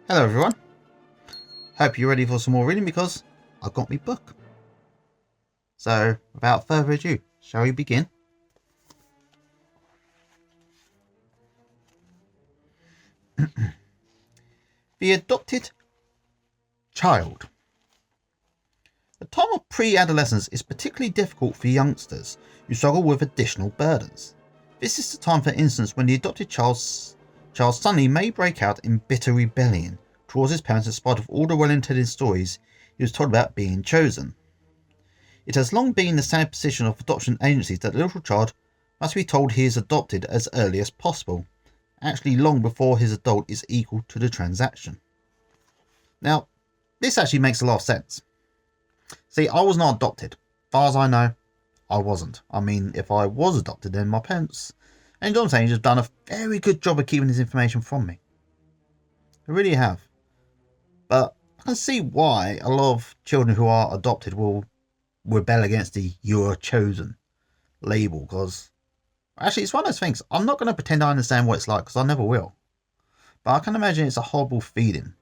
Hello everyone, hope you're ready for some more reading because I've got my book. So without further ado, shall we begin? The Adopted Child. The time of pre-adolescence is particularly difficult for youngsters who struggle with additional burdens. This is the time, for instance, when the adopted child suddenly may break out in bitter rebellion towards his parents in spite of all the well-intended stories he was told about being chosen. It has long been the standard position of adoption agencies that the little child must be told he is adopted as early as possible, actually long before his adult is equal to the transaction. Now, this actually makes a lot of sense. See, I was not adopted. As far as I know, I wasn't. I mean, if I was adopted, then my parents and John Sage have done a very good job of keeping this information from me. They really have. But I can see why a lot of children who are adopted will rebel against the "you are chosen" label, because actually it's one of those things. I'm not going to pretend I understand what it's like, because I never will. But I can imagine it's a horrible feeling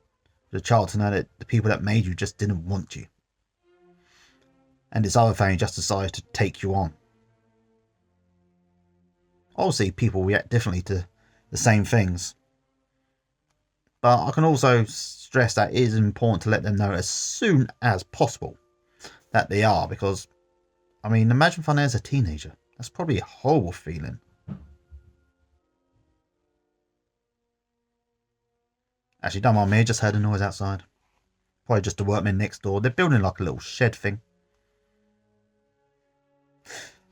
for the child to know that the people that made you just didn't want you, and this other family just decided to take you on. Obviously, people react differently to the same things, but I can also stress that it is important to let them know as soon as possible that they are, because, I mean, imagine finding out as a teenager. That's probably a horrible feeling. Actually, don't mind me, I just heard a noise outside. Probably just the workmen next door. They're building like a little shed thing.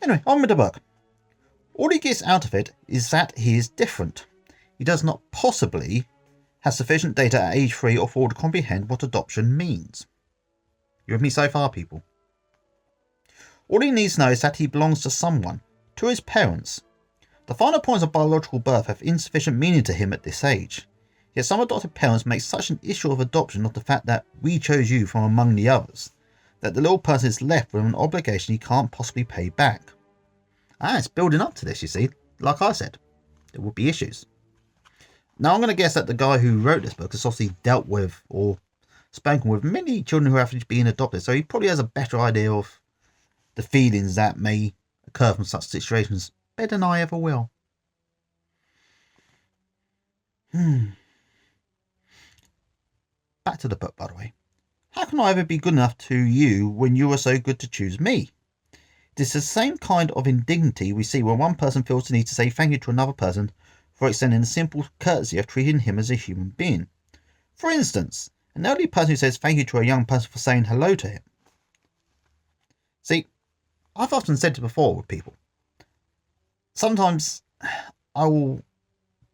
Anyway, on with the book. All he gets out of it is that he is different. He does not possibly have sufficient data at age 3 or 4 to comprehend what adoption means. You with me so far, people? All he needs to know is that he belongs to someone, to his parents. The finer points of biological birth have insufficient meaning to him at this age. Yet some adopted parents make such an issue of adoption of the fact that we chose you from among the others, that the little person is left with an obligation he can't possibly pay back. It's building up to this, you see. Like I said, there will be issues. Now I'm going to guess that the guy who wrote this book has obviously dealt with or spoken with many children who have been adopted, so he probably has a better idea of the feelings that may occur from such situations better than I ever will. Back to the book, by the way. How can I ever be good enough to you when you are so good to choose me? It is the same kind of indignity we see when one person feels the need to say thank you to another person for extending the simple courtesy of treating him as a human being. For instance, an elderly person who says thank you to a young person for saying hello to him. See, I've often said it before with people. Sometimes I will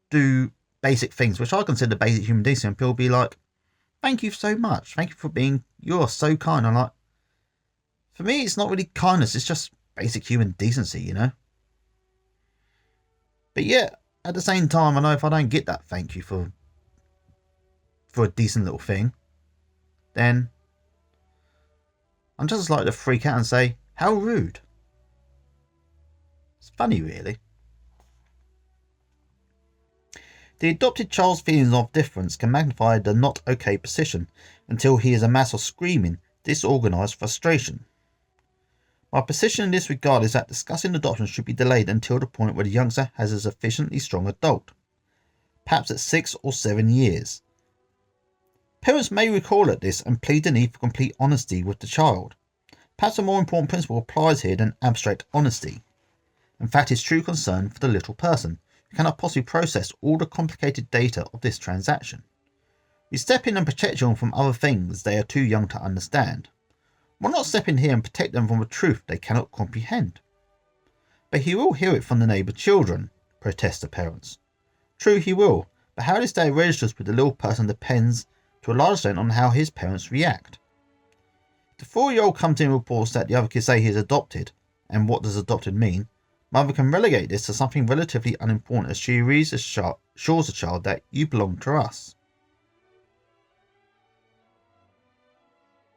do basic things which I consider basic human decency, and people will be like, thank you so much, thank you for being, you're so kind. I'm like, for me, it's not really kindness, it's just basic human decency, you know? But yeah, at the same time, I know if I don't get that thank you for a decent little thing, then I'm just like to freak out and say, how rude. It's funny, really. The adopted child's feelings of difference can magnify the not okay position until he is a mass of screaming, disorganised frustration. My position in this regard is that discussing adoption should be delayed until the point where the youngster has a sufficiently strong adult, perhaps at 6 or 7 years. Parents may recoil at this and plead the need for complete honesty with the child. Perhaps a more important principle applies here than abstract honesty. In fact, his true concern for the little person, who cannot possibly process all the complicated data of this transaction. We step in and protect them from other things they are too young to understand. Why not step in here and protect them from a truth they cannot comprehend? But he will hear it from the neighbour children, protest the parents. True, he will, but how this day registers with the little person depends to a large extent on how his parents react. If the 4-year-old comes in and reports that the other kids say he is adopted, and what does adopted mean, mother can relegate this to something relatively unimportant as she assures the child that you belong to us.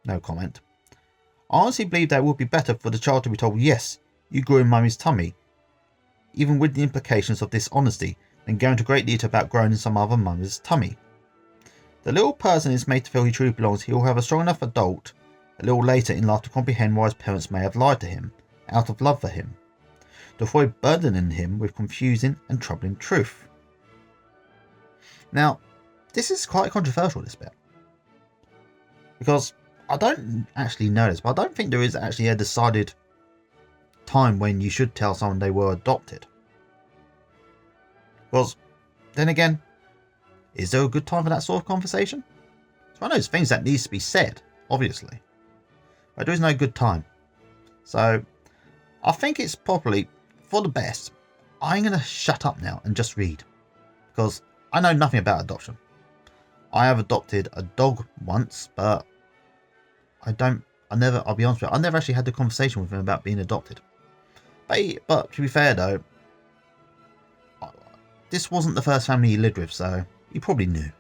No comment. I honestly believe that it would be better for the child to be told, yes, you grew in mummy's tummy, even with the implications of dishonesty, than going to great detail about growing in some other mummy's tummy. The little person is made to feel he truly belongs. He will have a strong enough adult a little later in life to comprehend why his parents may have lied to him, out of love for him, to avoid burdening him with confusing and troubling truth. Now, this is quite controversial, this bit, because I don't actually know this, but I don't think there is actually a decided time when you should tell someone they were adopted. Because, then again, is there a good time for that sort of conversation? It's one of those things that needs to be said, obviously. But there is no good time. So, I think it's probably, for the best, I'm going to shut up now and just read. Because I know nothing about adoption. I have adopted a dog once, but I'll be honest with you, I never actually had the conversation with him about being adopted. But to be fair though, this wasn't the first family he lived with, so he probably knew.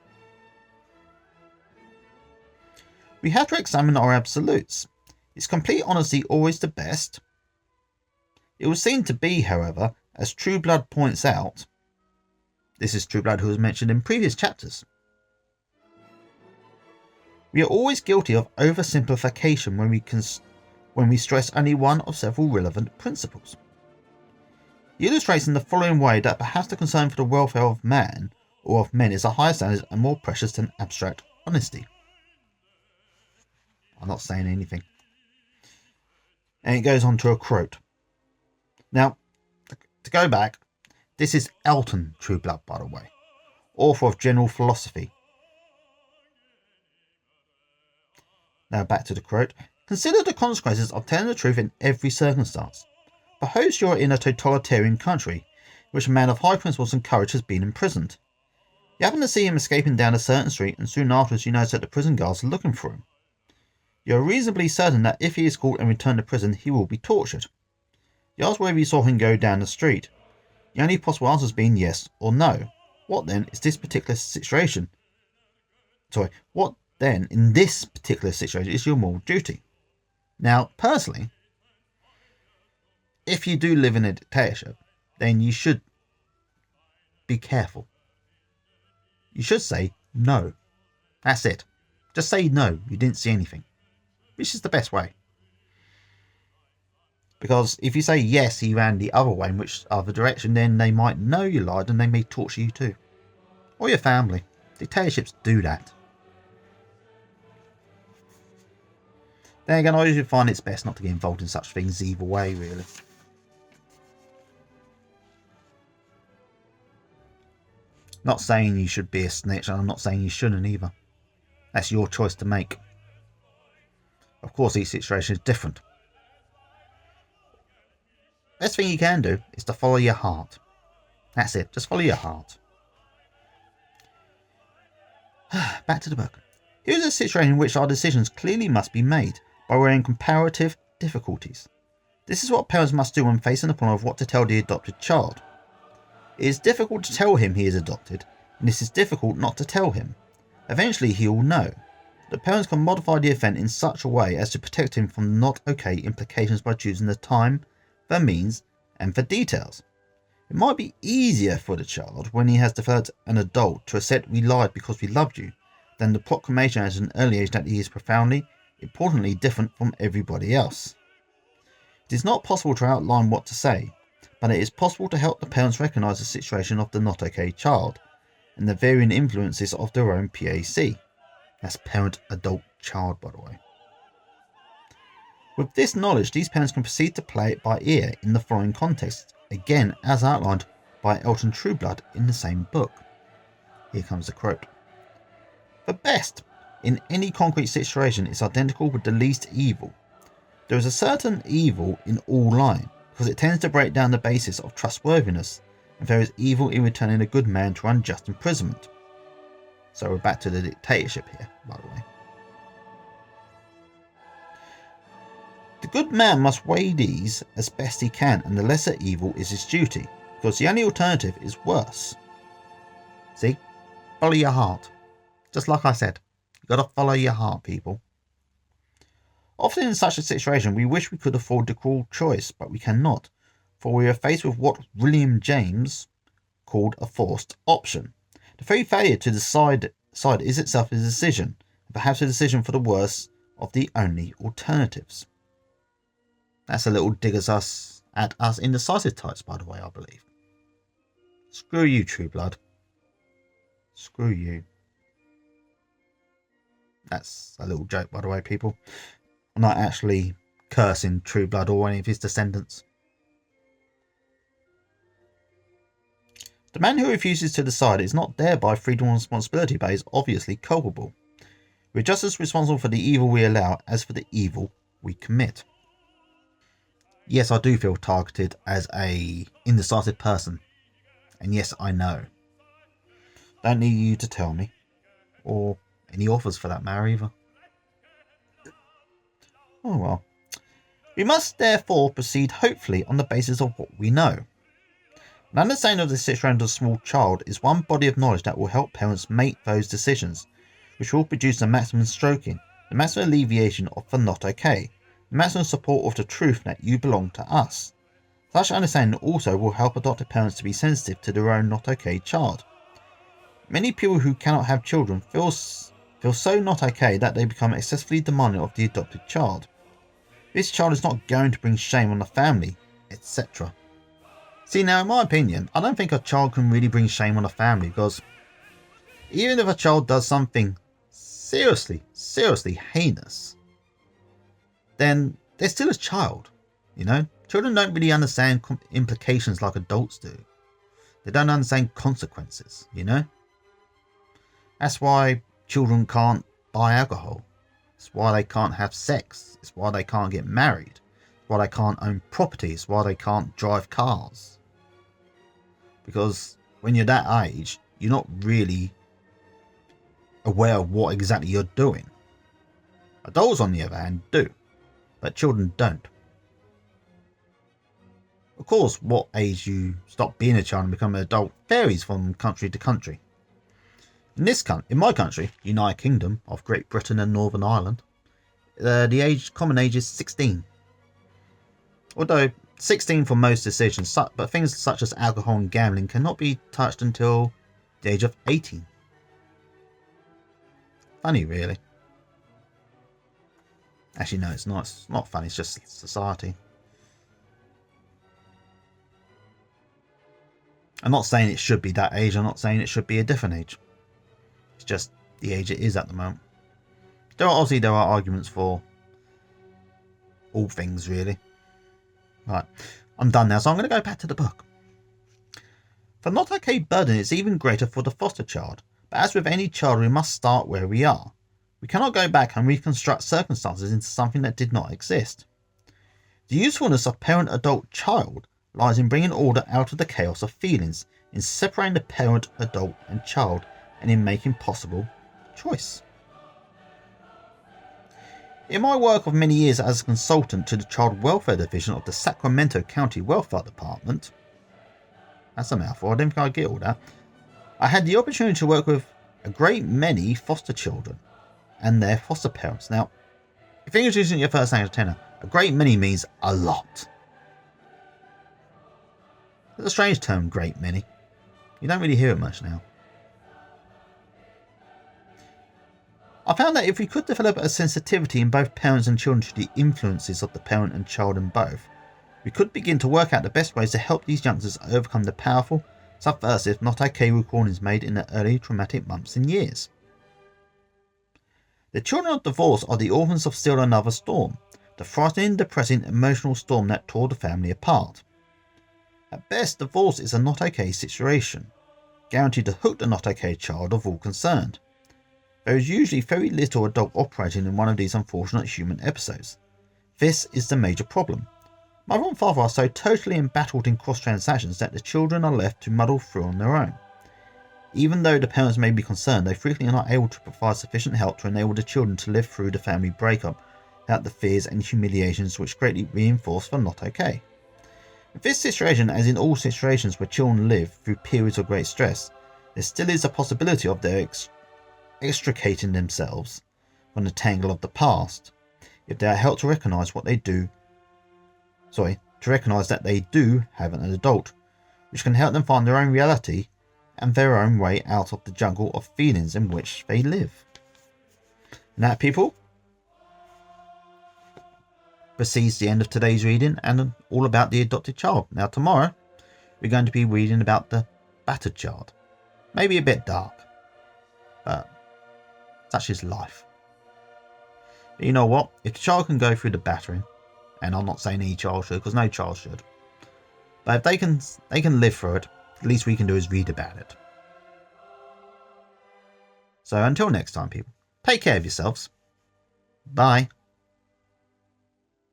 We have to examine our absolutes. Is complete honesty always the best? It would seem to be, however, as True Blood points out. This is True Blood who was mentioned in previous chapters. We are always guilty of oversimplification when we stress only one of several relevant principles. He illustrates in the following way that perhaps the concern for the welfare of man or of men is a higher standard and more precious than abstract honesty. I'm not saying anything. And it goes on to a quote. Now, to go back, this is Elton Trueblood, by the way, author of General Philosophy. Now back to the quote. Consider the consequences of telling the truth in every circumstance. Suppose you are in a totalitarian country, in which a man of high principles and courage has been imprisoned. You happen to see him escaping down a certain street, and soon afterwards you notice that the prison guards are looking for him. You are reasonably certain that if he is caught and returned to prison, he will be tortured. You ask whether you saw him go down the street. The only possible answers being yes or no. What then in this particular situation is your moral duty? Now, personally, if you do live in a dictatorship, then you should be careful. You should say no. That's it. Just say no, you didn't see anything. Which is the best way. Because if you say yes, he ran the other way, in which other direction, then they might know you lied and they may torture you too. Or your family. Dictatorships do that. Then again, I usually find it's best not to get involved in such things either way, really. Not saying you should be a snitch, and I'm not saying you shouldn't either. That's your choice to make. Of course, each situation is different. Best thing you can do is to follow your heart. That's it, just follow your heart. Back to the book. Here's a situation in which our decisions clearly must be made by weighing comparative difficulties. This is what parents must do when facing the problem of what to tell the adopted child. It is difficult to tell him he is adopted, and it is difficult not to tell him. Eventually he will know. The parents can modify the event in such a way as to protect him from not okay implications by choosing the time, the means, and the details. It might be easier for the child when he has developed an adult to accept we lied because we loved you, than the proclamation at an early age that he is profoundly, importantly different from everybody else. It is not possible to outline what to say, but it is possible to help the parents recognise the situation of the not okay child, and the varying influences of their own PAC. That's parent, adult, child, by the way. With this knowledge, these parents can proceed to play it by ear in the following context, again as outlined by Elton Trueblood in the same book. Here comes the quote. The best in any concrete situation is identical with the least evil. There is a certain evil in all lying, because it tends to break down the basis of trustworthiness, and there is evil in returning a good man to unjust imprisonment. So we're back to the dictatorship here, by the way. The good man must weigh these as best he can, and the lesser evil is his duty, because the only alternative is worse. See? Follow your heart. Just like I said, you gotta follow your heart, people. Often in such a situation, we wish we could afford the cruel choice, but we cannot, for we are faced with what William James called a forced option. The very failure to decide decide is itself a decision, and perhaps a decision for the worse of the only alternatives. That's a little dig at us indecisive types, by the way, I believe. Screw you, True Blood. Screw you. That's a little joke, by the way, people. I'm not actually cursing True Blood or any of his descendants. The man who refuses to decide is not there by freedom and responsibility, but is obviously culpable. We're just as responsible for the evil we allow as for the evil we commit. Yes, I do feel targeted as a indecisive person. And yes, I know. Don't need you to tell me. Or any authors for that matter either. Oh well. We must therefore proceed hopefully on the basis of what we know. An understanding of the situation of a small child is one body of knowledge that will help parents make those decisions, which will produce the maximum stroking, the maximum alleviation of the not okay, the maximum support of the truth that you belong to us. Such understanding also will help adoptive parents to be sensitive to their own not okay child. Many people who cannot have children feel so not okay that they become excessively demanding of the adopted child. This child is not going to bring shame on the family, etc. See, now in my opinion, I don't think a child can really bring shame on a family, because even if a child does something seriously heinous, then they're still a child, you know? Children don't really understand implications like adults do. They don't understand consequences, you know? That's why children can't buy alcohol. It's why they can't have sex. It's why they can't get married. It's why they can't own property. It's why they can't drive cars. Because when you're that age, you're not really aware of what exactly you're doing. Adults, on the other hand, do. But children don't. Of course, what age you stop being a child and become an adult varies from country to country. In my country, United Kingdom of Great Britain and Northern Ireland, the common age is 16. Although 16 for most decisions, but things such as alcohol and gambling cannot be touched until the age of 18. Funny, really. Actually, no, it's not. It's not funny. It's just society. I'm not saying it should be that age. I'm not saying it should be a different age. It's just the age it is at the moment. There are arguments for all things, really. Right, I'm done now, so I'm going to go back to the book. The not okay burden is even greater for the foster child, but as with any child, we must start where we are. We cannot go back and reconstruct circumstances into something that did not exist. The usefulness of parent-adult-child lies in bringing order out of the chaos of feelings, in separating the parent, adult and child, and in making possible choice. In my work of many years as a consultant to the Child Welfare Division of the Sacramento County Welfare Department, that's a mouthful, I didn't think I'd get all that, I had the opportunity to work with a great many foster children and their foster parents. Now, if English isn't your first language tenor, a great many means a lot. It's a strange term, great many. You don't really hear it much now. I found that if we could develop a sensitivity in both parents and children to the influences of the parent and child in both, we could begin to work out the best ways to help these youngsters overcome the powerful, subversive, not okay recordings made in the early traumatic months and years. The children of divorce are the orphans of still another storm, the frightening, depressing, emotional storm that tore the family apart. At best, divorce is a not okay situation, guaranteed to hook the not okay child of all concerned. There is usually very little adult operating in one of these unfortunate human episodes. This is the major problem. Mother and father are so totally embattled in cross-transactions that the children are left to muddle through on their own. Even though the parents may be concerned, they frequently are not able to provide sufficient help to enable the children to live through the family breakup without the fears and humiliations which greatly reinforce the not okay. In this situation, as in all situations where children live through periods of great stress, there still is a possibility of their extricating themselves from the tangle of the past, if they are helped to recognise that they do have an adult, which can help them find their own reality and their own way out of the jungle of feelings in which they live. And that, people, precedes the end of today's reading and all about the adopted child. Now, tomorrow, we're going to be reading about the battered child. Maybe a bit dark, but such is life. But you know what? If the child can go through the battering, and I'm not saying any child should, because no child should, but if they can live through it, the least we can do is read about it. So until next time, people, take care of yourselves. Bye.